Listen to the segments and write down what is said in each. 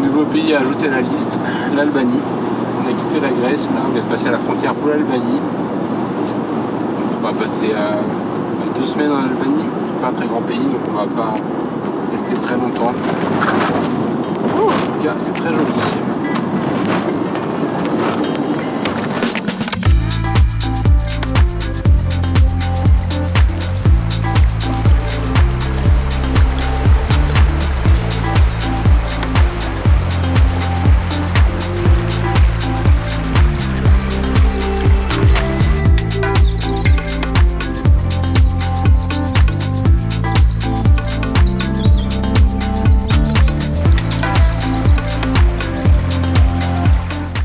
Nouveau pays à ajouter à la liste, l'Albanie. On a quitté la Grèce, là on vient de passer à la frontière pour l'Albanie. On va passer 2 semaines en Albanie. C'est pas un très grand pays, donc on va pas rester très longtemps. En tout cas, c'est très joli.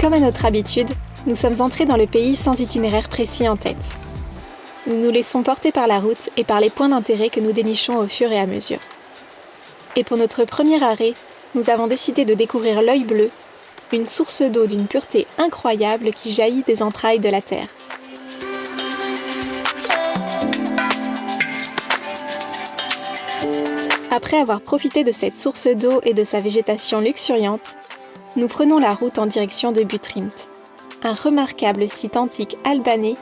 Comme à notre habitude, nous sommes entrés dans le pays sans itinéraire précis en tête. Nous nous laissons porter par la route et par les points d'intérêt que nous dénichons au fur et à mesure. Et pour notre premier arrêt, nous avons décidé de découvrir l'Œil Bleu, une source d'eau d'une pureté incroyable qui jaillit des entrailles de la terre. Après avoir profité de cette source d'eau et de sa végétation luxuriante, nous prenons la route en direction de Butrint, un remarquable site antique albanais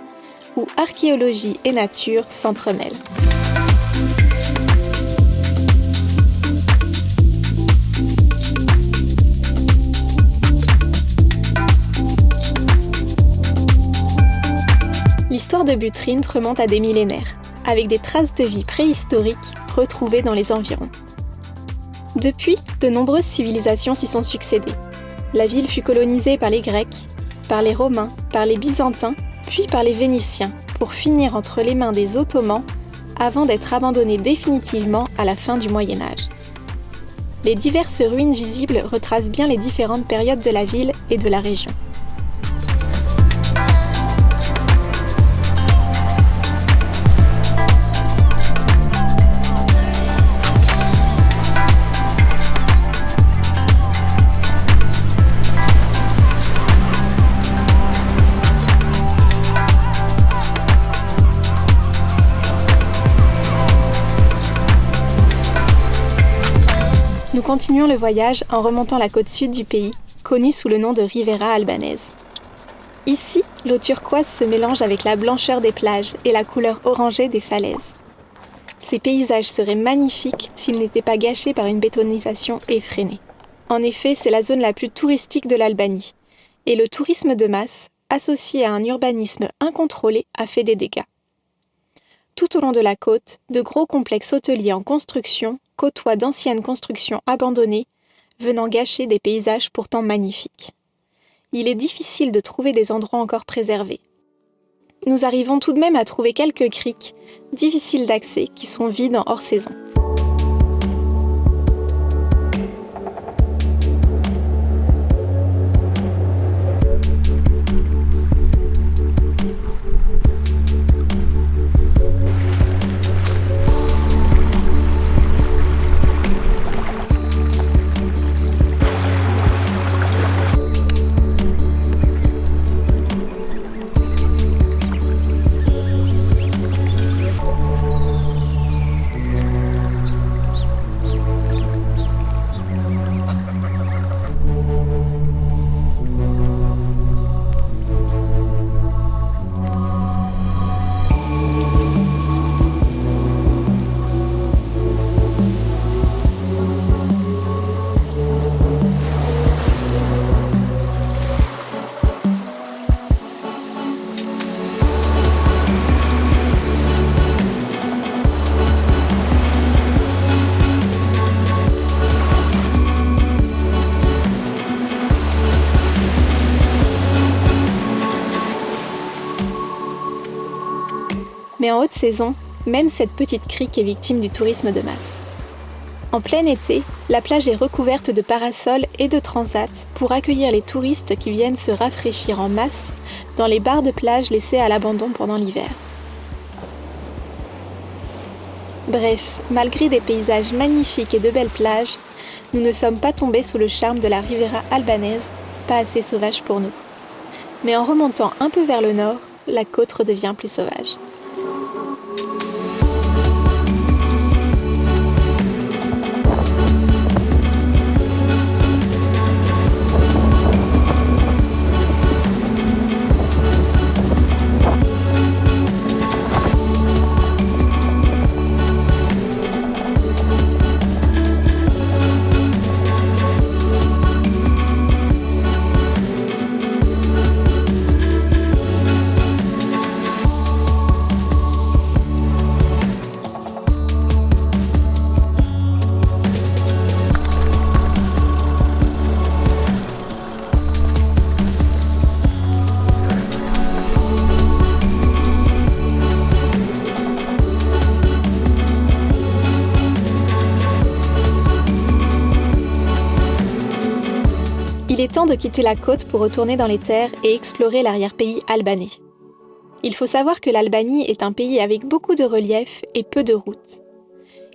où archéologie et nature s'entremêlent. L'histoire de Butrint remonte à des millénaires, avec des traces de vie préhistoriques retrouvées dans les environs. Depuis, de nombreuses civilisations s'y sont succédées. La ville fut colonisée par les Grecs, par les Romains, par les Byzantins, puis par les Vénitiens, pour finir entre les mains des Ottomans, avant d'être abandonnée définitivement à la fin du Moyen Âge. Les diverses ruines visibles retracent bien les différentes périodes de la ville et de la région. Nous continuons le voyage en remontant la côte sud du pays, connue sous le nom de Riviera albanaise. Ici, l'eau turquoise se mélange avec la blancheur des plages et la couleur orangée des falaises. Ces paysages seraient magnifiques s'ils n'étaient pas gâchés par une bétonisation effrénée. En effet, c'est la zone la plus touristique de l'Albanie, et le tourisme de masse, associé à un urbanisme incontrôlé, a fait des dégâts. Tout au long de la côte, de gros complexes hôteliers en construction côtoient d'anciennes constructions abandonnées, venant gâcher des paysages pourtant magnifiques. Il est difficile de trouver des endroits encore préservés. Nous arrivons tout de même à trouver quelques criques, difficiles d'accès, qui sont vides en hors-saison. Mais en haute saison, même cette petite crique est victime du tourisme de masse. En plein été, la plage est recouverte de parasols et de transats pour accueillir les touristes qui viennent se rafraîchir en masse dans les bars de plage laissés à l'abandon pendant l'hiver. Bref, malgré des paysages magnifiques et de belles plages, nous ne sommes pas tombés sous le charme de la Riviera albanaise, pas assez sauvage pour nous. Mais en remontant un peu vers le nord, la côte redevient plus sauvage. est temps de quitter la côte pour retourner dans les terres et explorer l'arrière-pays albanais. Il faut savoir que l'Albanie est un pays avec beaucoup de relief et peu de routes.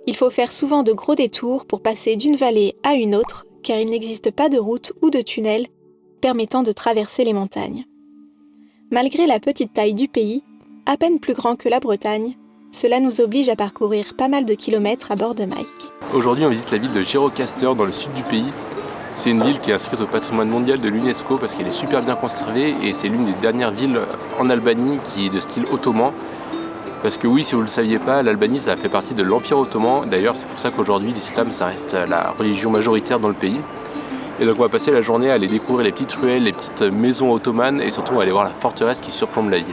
Il faut faire souvent de gros détours pour passer d'une vallée à une autre, car il n'existe pas de route ou de tunnel permettant de traverser les montagnes. Malgré la petite taille du pays, à peine plus grand que la Bretagne, cela nous oblige à parcourir pas mal de kilomètres à bord de Mike. Aujourd'hui, on visite la ville de Gjirokastër dans le sud du pays. C'est une ville qui est inscrite au patrimoine mondial de l'UNESCO parce qu'elle est super bien conservée et c'est l'une des dernières villes en Albanie qui est de style ottoman. Parce que oui, si vous ne le saviez pas, l'Albanie ça fait partie de l'Empire ottoman. D'ailleurs, c'est pour ça qu'aujourd'hui, l'islam ça reste la religion majoritaire dans le pays. Et donc on va passer la journée à aller découvrir les petites ruelles, les petites maisons ottomanes et surtout on va aller voir la forteresse qui surplombe la ville.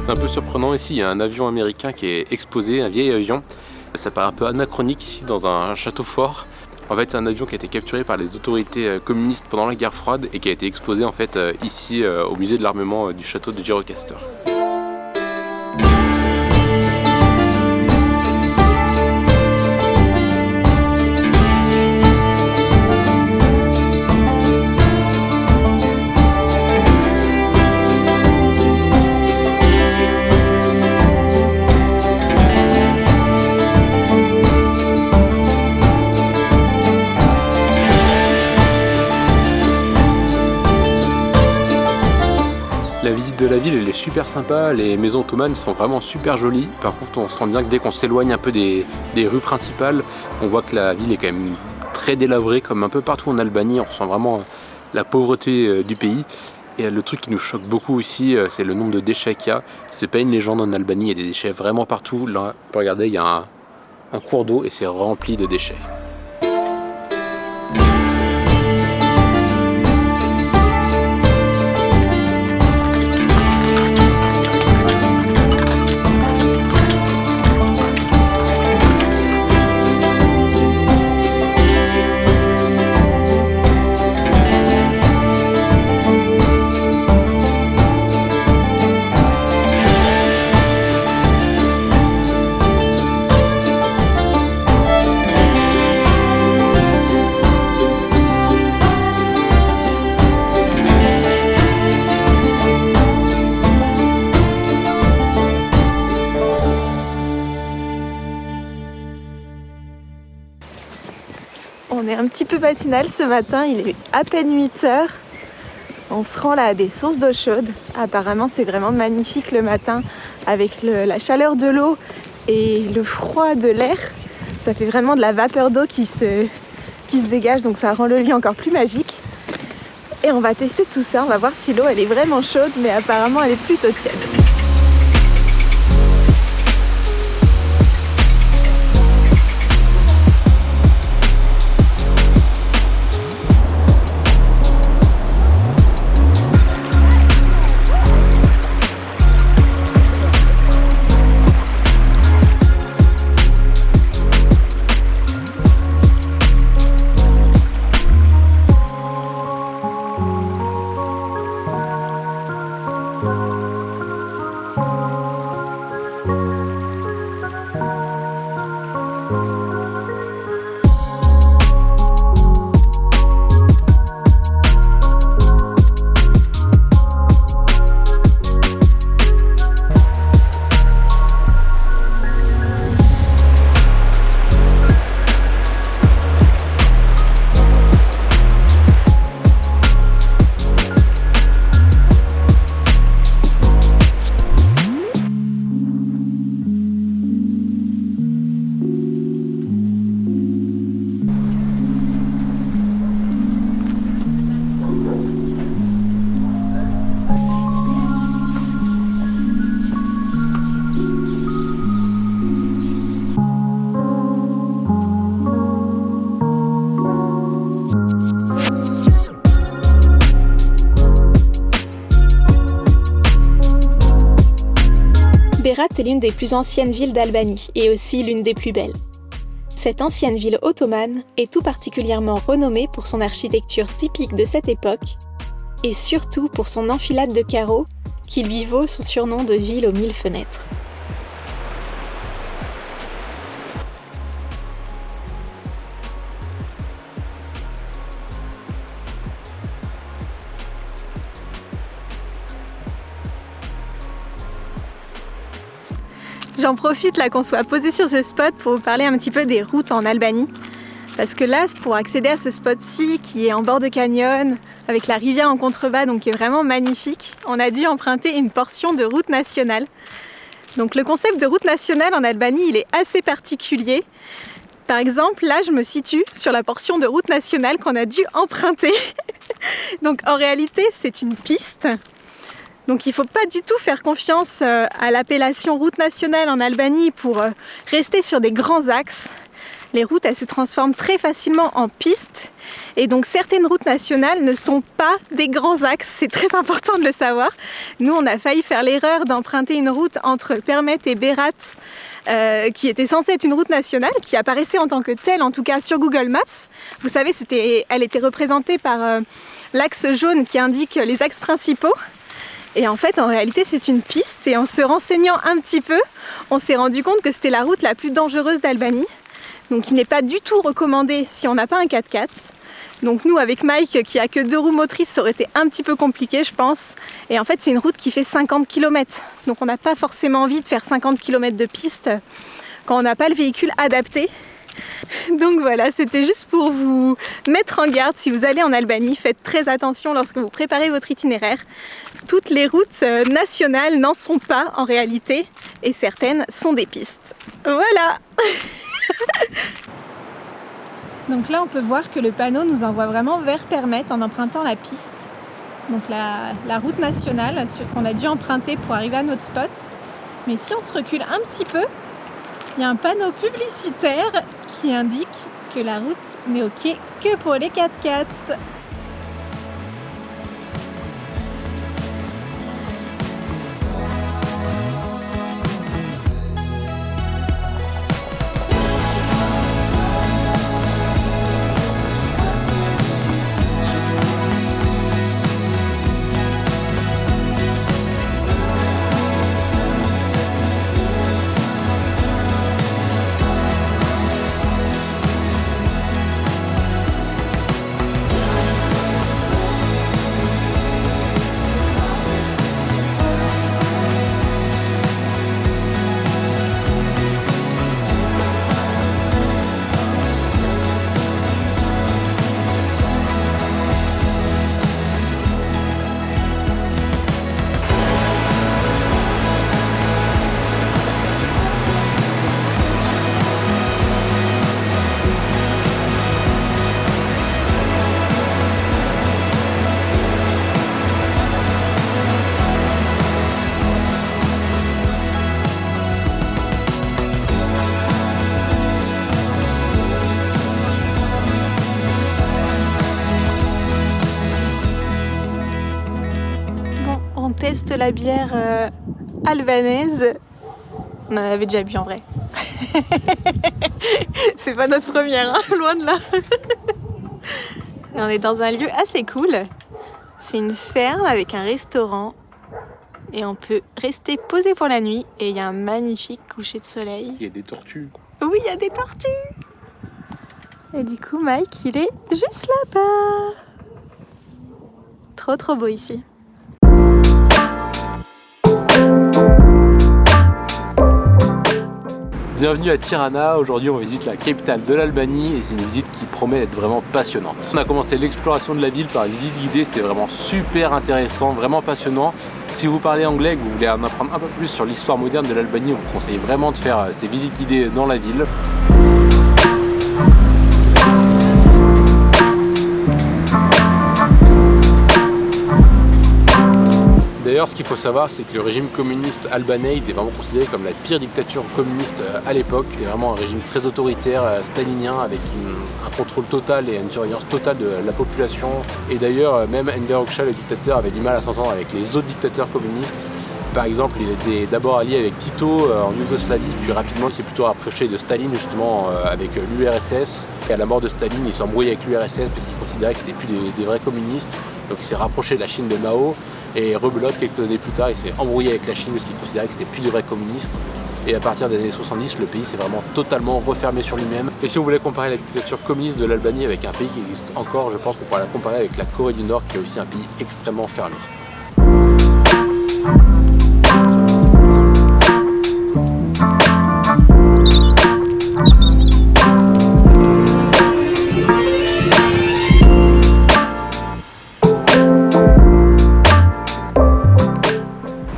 Un peu surprenant ici, il y a un avion américain qui est exposé, un vieil avion. Ça paraît un peu anachronique ici dans un château fort. En fait, c'est un avion qui a été capturé par les autorités communistes pendant la guerre froide et qui a été exposé en fait ici au musée de l'armement du château de Gjirokastër. La visite de la ville elle est super sympa, les maisons ottomanes sont vraiment super jolies. Par contre on sent bien que dès qu'on s'éloigne un peu des rues principales, on voit que la ville est quand même très délabrée comme un peu partout en Albanie. On ressent vraiment la pauvreté du pays. Et le truc qui nous choque beaucoup aussi, c'est le nombre de déchets qu'il y a. C'est pas une légende en Albanie, il y a des déchets vraiment partout. Là, vous pouvez regarder, il y a un cours d'eau et c'est rempli de déchets. On est un petit peu matinal ce matin, il est à peine 8h. On se rend là à des sources d'eau chaude. Apparemment c'est vraiment magnifique le matin avec la chaleur de l'eau et le froid de l'air. Ça fait vraiment de la vapeur d'eau qui se dégage, donc ça rend le lieu encore plus magique. Et on va tester tout ça, on va voir si l'eau elle est vraiment chaude, mais apparemment elle est plutôt tiède. Berat est l'une des plus anciennes villes d'Albanie et aussi l'une des plus belles. Cette ancienne ville ottomane est tout particulièrement renommée pour son architecture typique de cette époque et surtout pour son enfilade de carreaux qui lui vaut son surnom de ville aux 1000 fenêtres. J'en profite là qu'on soit posé sur ce spot pour vous parler un petit peu des routes en Albanie. Parce que là, pour accéder à ce spot-ci qui est en bord de canyon, avec la rivière en contrebas, donc qui est vraiment magnifique, on a dû emprunter une portion de route nationale. Donc le concept de route nationale en Albanie, il est assez particulier. Par exemple, là, je me situe sur la portion de route nationale qu'on a dû emprunter. Donc en réalité, c'est une piste. Donc il ne faut pas du tout faire confiance à l'appellation route nationale en Albanie pour rester sur des grands axes. Les routes, elles se transforment très facilement en pistes. Et donc certaines routes nationales ne sont pas des grands axes, c'est très important de le savoir. Nous, on a failli faire l'erreur d'emprunter une route entre Permet et Berat, qui était censée être une route nationale, qui apparaissait en tant que telle, en tout cas sur Google Maps. Vous savez, elle était représentée par l'axe jaune qui indique les axes principaux. Et en fait, en réalité, c'est une piste. Et en se renseignant un petit peu, on s'est rendu compte que c'était la route la plus dangereuse d'Albanie. Donc, qui n'est pas du tout recommandée si on n'a pas un 4x4. Donc, nous, avec Mike, qui a que 2 roues motrices, ça aurait été un petit peu compliqué, je pense. Et en fait, c'est une route qui fait 50 km. Donc, on n'a pas forcément envie de faire 50 km de piste quand on n'a pas le véhicule adapté. Donc voilà, c'était juste pour vous mettre en garde. Si vous allez en Albanie, faites très attention lorsque vous préparez votre itinéraire. Toutes les routes nationales n'en sont pas en réalité et certaines sont des pistes. Voilà. Donc là, on peut voir que le panneau nous envoie vraiment vers Permet en empruntant la piste. Donc la route nationale qu'on a dû emprunter pour arriver à notre spot. Mais si on se recule un petit peu, il y a un panneau publicitaire qui indique que la route n'est ok que pour les 4x4. Teste la bière albanaise. On en avait déjà bu en vrai. C'est pas notre première, hein, loin de là. Et on est dans un lieu assez cool. C'est une ferme avec un restaurant. Et on peut rester posé pour la nuit. Et il y a un magnifique coucher de soleil. Il y a des tortues. Oui, il y a des tortues. Et du coup, Mike, il est juste là-bas. Trop trop beau ici. Bienvenue à Tirana, aujourd'hui on visite la capitale de l'Albanie et c'est une visite qui promet d'être vraiment passionnante. On a commencé l'exploration de la ville par une visite guidée, c'était vraiment super intéressant, vraiment passionnant. Si vous parlez anglais et que vous voulez en apprendre un peu plus sur l'histoire moderne de l'Albanie, on vous conseille vraiment de faire ces visites guidées dans la ville. D'ailleurs, ce qu'il faut savoir, c'est que le régime communiste albanais était vraiment considéré comme la pire dictature communiste à l'époque. C'était vraiment un régime très autoritaire, stalinien, avec un contrôle total et une surveillance totale de la population. Et d'ailleurs, même Enver Hoxha, le dictateur, avait du mal à s'entendre avec les autres dictateurs communistes. Par exemple, il était d'abord allié avec Tito en Yougoslavie, puis rapidement il s'est plutôt rapproché de Staline justement avec l'URSS. Et à la mort de Staline, il s'est embrouillé avec l'URSS parce qu'il considérait que c'était plus des vrais communistes. Donc il s'est rapproché de la Chine de Mao. Et rebelote, quelques années plus tard, il s'est embrouillé avec la Chine parce qu'il considérait que c'était plus des vrais communistes. Et à partir des années 70, le pays s'est vraiment totalement refermé sur lui-même. Et si on voulait comparer la dictature communiste de l'Albanie avec un pays qui existe encore, je pense qu'on pourrait la comparer avec la Corée du Nord, qui est aussi un pays extrêmement fermé.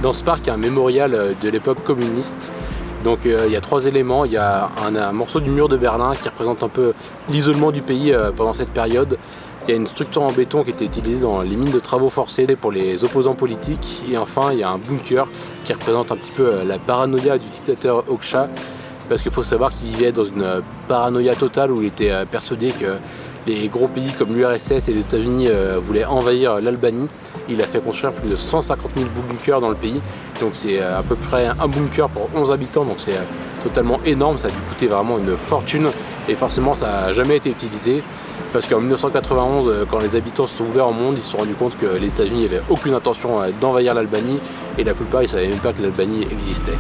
Dans ce parc, il y a un mémorial de l'époque communiste. Donc il y a 3 éléments. Il y a un morceau du mur de Berlin qui représente un peu l'isolement du pays pendant cette période. Il y a une structure en béton qui était utilisée dans les mines de travaux forcés pour les opposants politiques. Et enfin, il y a un bunker qui représente un petit peu la paranoïa du dictateur Hoxha. Parce qu'il faut savoir qu'il vivait dans une paranoïa totale où il était persuadé que les gros pays comme l'URSS et les États-Unis voulaient envahir l'Albanie. Il a fait construire plus de 150 000 bunkers dans le pays. Donc c'est à peu près un bunker pour 11 habitants. Donc c'est totalement énorme. Ça a dû coûter vraiment une fortune. Et forcément, ça n'a jamais été utilisé. Parce qu'en 1991, quand les habitants se sont ouverts au monde, ils se sont rendus compte que les États-Unis n'avaient aucune intention d'envahir l'Albanie. Et la plupart, ils ne savaient même pas que l'Albanie existait.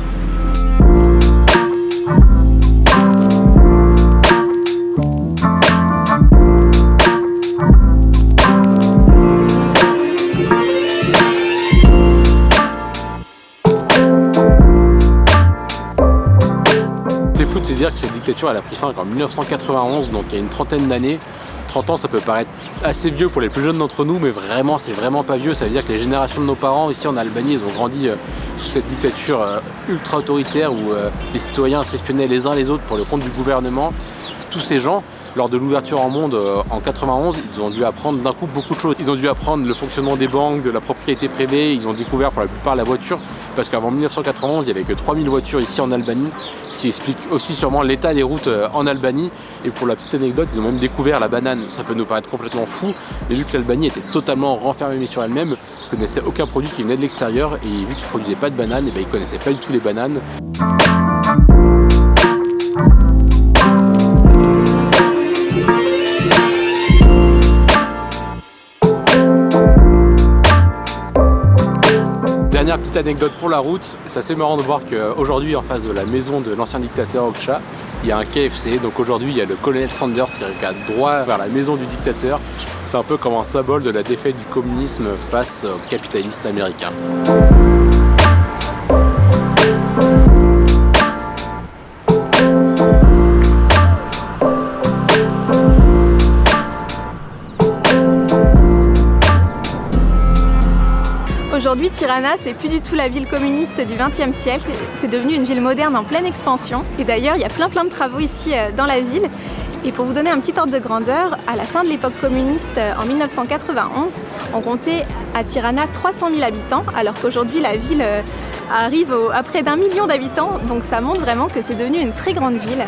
C'est dire que cette dictature elle a pris fin en 1991, donc il y a une trentaine d'années. 30 ans ça peut paraître assez vieux pour les plus jeunes d'entre nous, mais vraiment c'est vraiment pas vieux. Ça veut dire que les générations de nos parents ici en Albanie, ils ont grandi sous cette dictature ultra autoritaire où les citoyens s'espionnaient les uns les autres pour le compte du gouvernement. Tous ces gens, lors de l'ouverture en monde en 91, ils ont dû apprendre d'un coup beaucoup de choses. Ils ont dû apprendre le fonctionnement des banques, de la propriété privée, ils ont découvert pour la plupart la voiture, parce qu'avant 1991, il n'y avait que 3000 voitures ici en Albanie, ce qui explique aussi sûrement l'état des routes en Albanie. Et pour la petite anecdote, ils ont même découvert la banane. Ça peut nous paraître complètement fou, mais vu que l'Albanie était totalement renfermée sur elle-même, ils ne connaissaient aucun produit qui venait de l'extérieur, et vu qu'ils ne produisaient pas de bananes, ils ne connaissaient pas du tout les bananes. Dernière petite anecdote pour la route, c'est assez marrant de voir qu'aujourd'hui en face de la maison de l'ancien dictateur Hoxha, il y a un KFC. Donc aujourd'hui il y a le colonel Sanders qui regarde droit vers la maison du dictateur. C'est un peu comme un symbole de la défaite du communisme face aux capitalistes américains. Aujourd'hui, Tirana, c'est plus du tout la ville communiste du XXe siècle, c'est devenu une ville moderne en pleine expansion. Et d'ailleurs, il y a plein de travaux ici dans la ville. Et pour vous donner un petit ordre de grandeur, à la fin de l'époque communiste, en 1991, on comptait à Tirana 300 000 habitants, alors qu'aujourd'hui la ville arrive à près d'1 million d'habitants, donc ça montre vraiment que c'est devenu une très grande ville.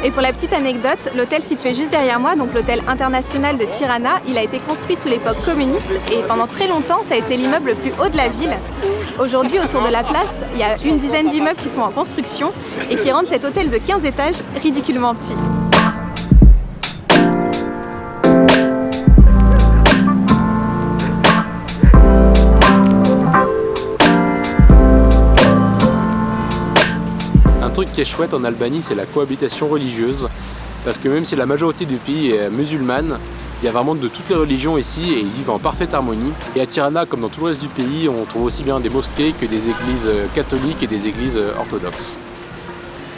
Et pour la petite anecdote, l'hôtel situé juste derrière moi, donc l'hôtel international de Tirana, il a été construit sous l'époque communiste et pendant très longtemps, ça a été l'immeuble le plus haut de la ville. Aujourd'hui, autour de la place, il y a une dizaine d'immeubles qui sont en construction et qui rendent cet hôtel de 15 étages ridiculement petit. Un truc qui est chouette en Albanie, c'est la cohabitation religieuse, parce que même si la majorité du pays est musulmane, il y a vraiment de toutes les religions ici et ils vivent en parfaite harmonie. Et à Tirana, comme dans tout le reste du pays, on trouve aussi bien des mosquées que des églises catholiques et des églises orthodoxes.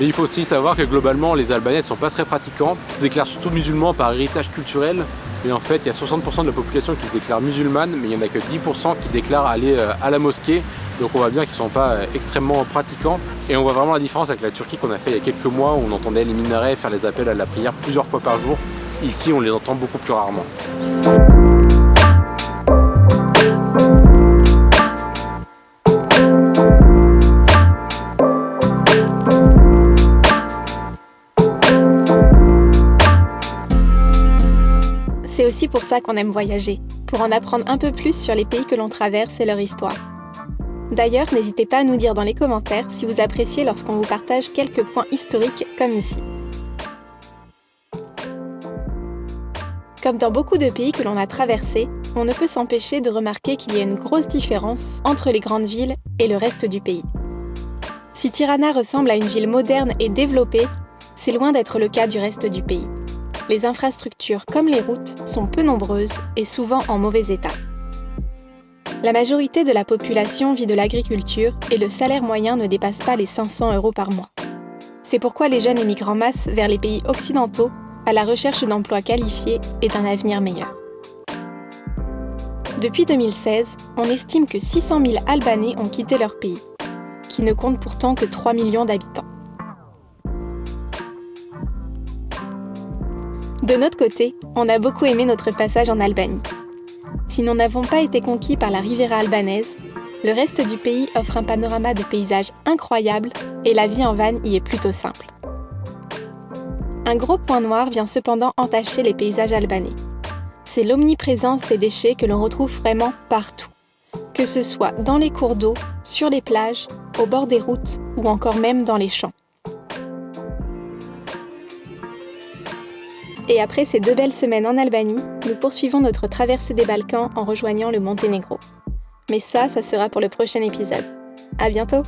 Et il faut aussi savoir que globalement, les Albanais ne sont pas très pratiquants. Ils se déclarent surtout musulmans par héritage culturel. Et en fait, il y a 60% de la population qui se déclare musulmane, mais il n'y en a que 10% qui déclarent aller à la mosquée. Donc on voit bien qu'ils ne sont pas extrêmement pratiquants. Et on voit vraiment la différence avec la Turquie qu'on a fait il y a quelques mois, où on entendait les minarets faire les appels à la prière plusieurs fois par jour. Ici, on les entend beaucoup plus rarement. aussi pour ça qu'on aime voyager, pour en apprendre un peu plus sur les pays que l'on traverse et leur histoire. D'ailleurs, n'hésitez pas à nous dire dans les commentaires si vous appréciez lorsqu'on vous partage quelques points historiques comme ici. Comme dans beaucoup de pays que l'on a traversés, on ne peut s'empêcher de remarquer qu'il y a une grosse différence entre les grandes villes et le reste du pays. Si Tirana ressemble à une ville moderne et développée, c'est loin d'être le cas du reste du pays. Les infrastructures comme les routes sont peu nombreuses et souvent en mauvais état. La majorité de la population vit de l'agriculture et le salaire moyen ne dépasse pas les 500 € par mois. C'est pourquoi les jeunes émigrent en masse vers les pays occidentaux à la recherche d'emplois qualifiés et d'un avenir meilleur. Depuis 2016, on estime que 600 000 Albanais ont quitté leur pays, qui ne compte pourtant que 3 millions d'habitants. De notre côté, on a beaucoup aimé notre passage en Albanie. Si nous n'avons pas été conquis par la Riviera albanaise, le reste du pays offre un panorama de paysages incroyables et la vie en van y est plutôt simple. Un gros point noir vient cependant entacher les paysages albanais. C'est l'omniprésence des déchets que l'on retrouve vraiment partout, que ce soit dans les cours d'eau, sur les plages, au bord des routes ou encore même dans les champs. Et après ces 2 belles semaines en Albanie, nous poursuivons notre traversée des Balkans en rejoignant le Monténégro. Mais ça sera pour le prochain épisode. À bientôt!